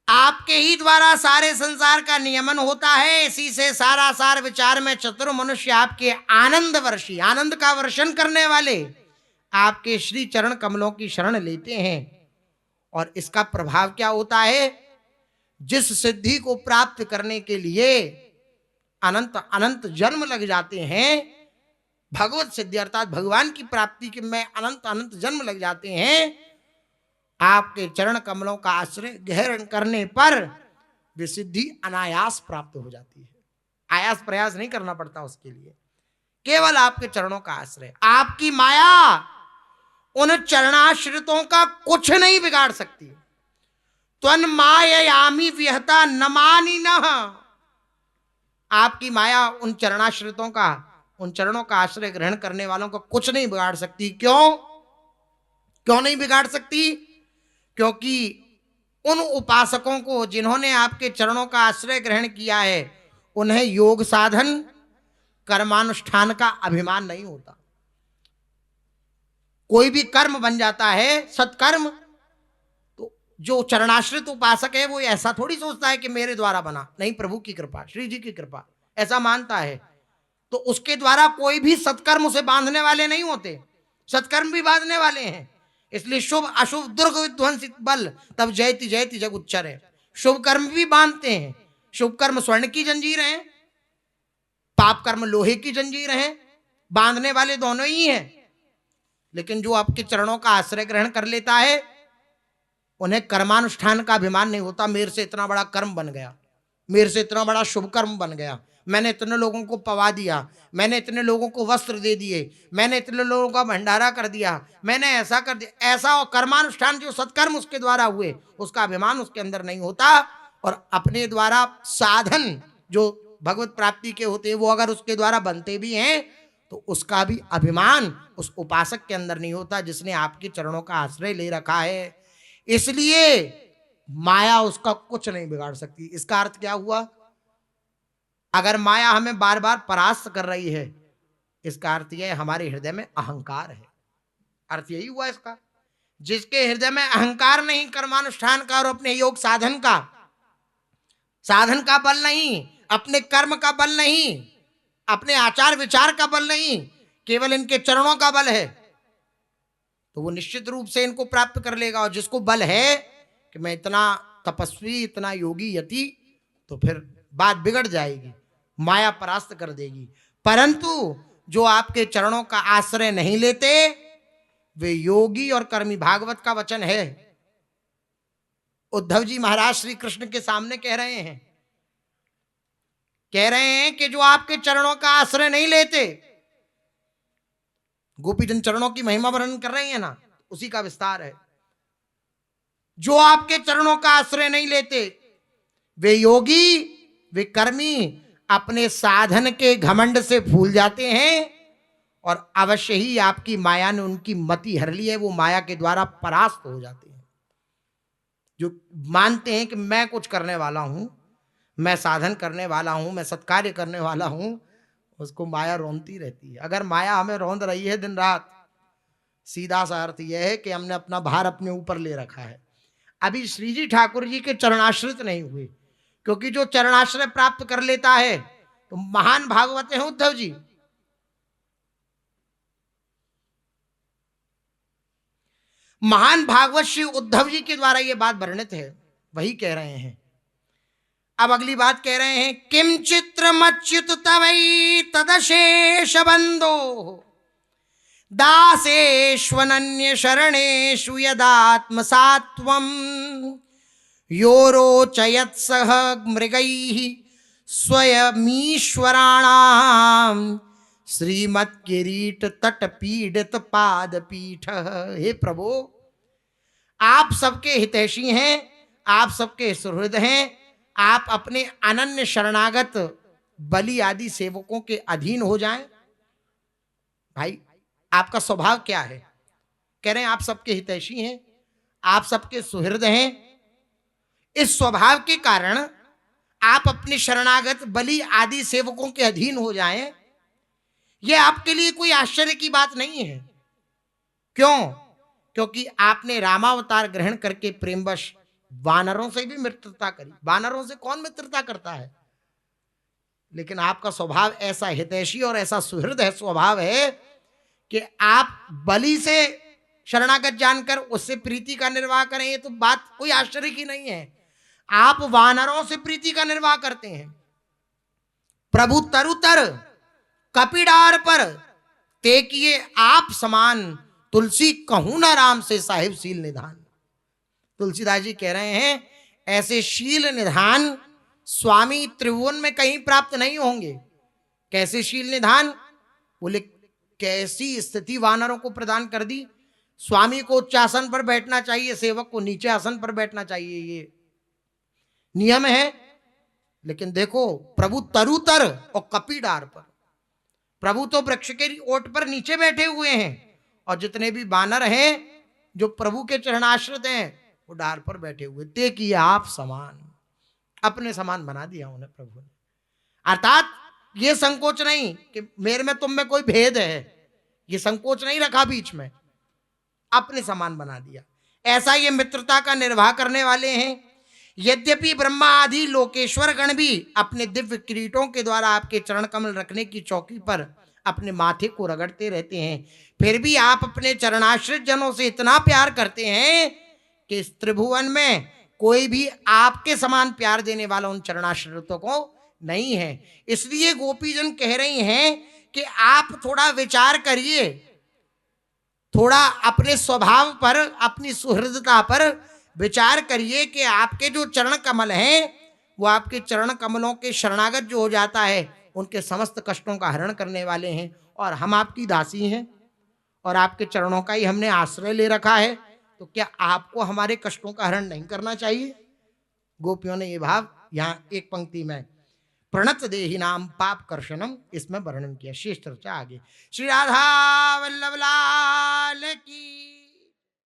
आपके ही द्वारा सारे संसार का नियमन होता है, इसी से सारा सार विचार में चतुर मनुष्य आपके आनंद वर्षी, आनंद का वर्षण करने वाले आपके श्री चरण कमलों की शरण लेते हैं। और इसका प्रभाव क्या होता है? जिस सिद्धि को प्राप्त करने के लिए अनंत अनंत जन्म लग जाते हैं, भगवत सिद्धि अर्थात भगवान की प्राप्ति के में अनंत अनंत जन्म लग जाते हैं, आपके चरण कमलों का आश्रय ग्रहण करने पर वे सिद्धि अनायास प्राप्त हो जाती है। आयास प्रयास नहीं करना पड़ता उसके लिए, केवल आपके चरणों का आश्रय। आपकी माया उन चरणाश्रितों का कुछ नहीं बिगाड़ सकती। त्वन मायायामी विहता न मानी न। आपकी माया उन चरणाश्रितों का, उन चरणों का आश्रय ग्रहण करने वालों को कुछ नहीं बिगाड़ सकती। क्यों? क्यों नहीं बिगाड़ सकती? क्योंकि उन उपासकों को जिन्होंने आपके चरणों का आश्रय ग्रहण किया है, उन्हें योग साधन कर्मानुष्ठान का अभिमान नहीं होता। कोई भी कर्म बन जाता है सत्कर्म, तो जो चरणाश्रित उपासक है वो ऐसा थोड़ी सोचता है कि मेरे द्वारा बना, नहीं, प्रभु की कृपा, श्री जी की कृपा, ऐसा मानता है। तो उसके द्वारा कोई भी सत्कर्म उसे बांधने वाले नहीं होते, सत्कर्म भी बांधने वाले हैं। इसलिए शुभ अशुभ दुर्ग विध्वंसित बल तब जयति जयति जग उच्चर है। शुभ कर्म भी बांधते हैं। शुभ कर्म स्वर्ण की जंजीर है, पाप कर्म लोहे की जंजीर है, बांधने वाले दोनों ही हैं। लेकिन जो आपके चरणों का आश्रय ग्रहण कर लेता है, उन्हें कर्मानुष्ठान का अभिमान नहीं होता। मेरे से इतना बड़ा कर्म बन गया, मेरे से इतना बड़ा शुभ कर्म बन गया, मैंने इतने लोगों को पवा दिया, मैंने इतने लोगों को वस्त्र दे दिए, मैंने इतने लोगों का भंडारा कर दिया, मैंने ऐसा कर दिया, ऐसा। और कर्मानुष्ठान जो सत्कर्म उसके द्वारा हुए, उसका अभिमान उसके अंदर नहीं होता। और अपने द्वारा साधन जो भगवत प्राप्ति के होते हैं, वो अगर उसके द्वारा बनते भी हैं, तो उसका भी अभिमान उस उपासक के अंदर नहीं होता जिसने आपके चरणों का आश्रय ले रखा है। इसलिए माया उसका कुछ नहीं बिगाड़ सकती। इसका अर्थ क्या हुआ? अगर माया हमें बार बार परास्त कर रही है, इसका अर्थ यह हमारे हृदय में अहंकार है। अर्थ यही हुआ इसका। जिसके हृदय में अहंकार नहीं, कर्मानुष्ठान का और अपने योग साधन का बल नहीं, अपने कर्म का बल नहीं, अपने आचार विचार का बल नहीं, केवल इनके चरणों का बल है, तो वो निश्चित रूप से इनको प्राप्त कर लेगा। और जिसको बल है कि मैं इतना तपस्वी, इतना योगी यति, तो फिर बात बिगड़ जाएगी, माया परास्त कर देगी। परंतु जो आपके चरणों का आश्रय नहीं लेते वे योगी और कर्मी। भागवत का वचन है, उद्धव जी महाराज श्री कृष्ण के सामने कह रहे हैं कि जो आपके चरणों का आश्रय नहीं लेते, गोपीजन चरणों की महिमा वर्णन कर रहे हैं ना, उसी का विस्तार है। जो आपके चरणों का आश्रय नहीं लेते वे योगी, वे कर्मी अपने साधन के घमंड से फूल जाते हैं और अवश्य ही आपकी माया ने उनकी मति हर ली है, वो माया के द्वारा परास्त हो जाते हैं। जो मानते हैं कि मैं कुछ करने वाला हूं, मैं साधन करने वाला हूं, मैं सत्कार्य करने वाला हूं, उसको माया रोंदती रहती है। अगर माया हमें रोंद रही है दिन रात, सीधा सा अर्थ यह है कि हमने अपना भार अपने ऊपर ले रखा है। अभी श्री जी ठाकुर जी के चरणाश्रित नहीं हुए, क्योंकि जो चरणाश्रय प्राप्त कर लेता है तो महान भागवत हैं उद्धव जी। महान भागवत श्री उद्धव जी के द्वारा यह बात वर्णित है, वही कह रहे हैं। अब अगली बात कह रहे हैं, किम चित्रमच्युत तवै तदशेष बंदो दासेष्वनन्य शरणेषु यदात्म सात्वम यो रोचयत सह मृगैः स्वयमीश्वराणाम श्रीमत् किरीट तट पीड़ित पाद पीठ। हे प्रभु, आप सबके हितैषी हैं, आप सबके सुहृद हैं, आप अपने अनन्य शरणागत बलि आदि सेवकों के अधीन हो जाएं। भाई, आपका स्वभाव क्या है? कह रहे हैं आप सबके हितैषी हैं, आप सबके सुहृद हैं। इस स्वभाव के कारण आप अपने शरणागत बलि आदि सेवकों के अधीन हो जाएं, यह आपके लिए कोई आश्चर्य की बात नहीं है। क्यों? क्योंकि आपने रामावतार ग्रहण करके प्रेमवश वानरों से भी मित्रता करी। वानरों से कौन मित्रता करता है? लेकिन आपका स्वभाव ऐसा हितैषी और ऐसा सुहृद है स्वभाव है कि आप बलि से शरणागत जानकर उससे प्रीति का निर्वाह करें, ये तो बात कोई आश्चर्य की नहीं है। आप वानरों से प्रीति का निर्वाह करते हैं। प्रभु तरुतर कपिडार पर ते किए आप समान, तुलसी कहूं ना राम से साहिब शील निधान। तुलसीदास जी कह रहे हैं ऐसे शील निधान स्वामी त्रिभुवन में कहीं प्राप्त नहीं होंगे। कैसे शील निधान? बोले कैसी स्थिति वानरों को प्रदान कर दी। स्वामी को उच्च आसन पर बैठना चाहिए, सेवक को नीचे आसन पर बैठना चाहिए, ये नियम है। लेकिन देखो, प्रभु तरुतर और कपीडार पर, प्रभु तो वृक्ष के ओट पर नीचे बैठे हुए हैं और जितने भी बानर हैं जो प्रभु के चरणाश्रित हैं वो डार पर बैठे हुए। ते किए आप समान, अपने समान बना दिया उन्हें प्रभु ने। अर्थात ये संकोच नहीं कि मेरे में तुम में कोई भेद है, ये संकोच नहीं रखा बीच में, अपने समान बना दिया। ऐसा ये मित्रता का निर्वाह करने वाले हैं। यद्यपि ब्रह्मा आदि लोकेश्वर गण भी अपने दिव्य किरीटों के द्वारा आपके चरण कमल रखने की चौकी पर अपने माथे को रगड़ते रहते हैं, फिर भी आप अपने चरणाश्रित जनों से इतना प्यार करते हैं कि इस त्रिभुवन में कोई भी आपके समान प्यार देने वाला उन चरणाश्रितों को नहीं है। इसलिए गोपीजन कह रही हैं कि आप थोड़ा विचार करिए, थोड़ा अपने स्वभाव पर, अपनी सुहृदता पर विचार करिए कि आपके जो चरण कमल हैं वो आपके चरण कमलों के शरणागत जो हो जाता है उनके समस्त कष्टों का हरण करने वाले हैं। और हम आपकी दासी हैं और आपके चरणों का ही हमने आश्रय ले रखा है, तो क्या आपको हमारे कष्टों का हरण नहीं करना चाहिए? गोपियों ने ये भाव यहाँ एक पंक्ति में प्रणत देहि नाम पाप कर्षणम इसमें वर्णन किया। शेष चर्चा आगे। श्री राधा वल्लभ लाल की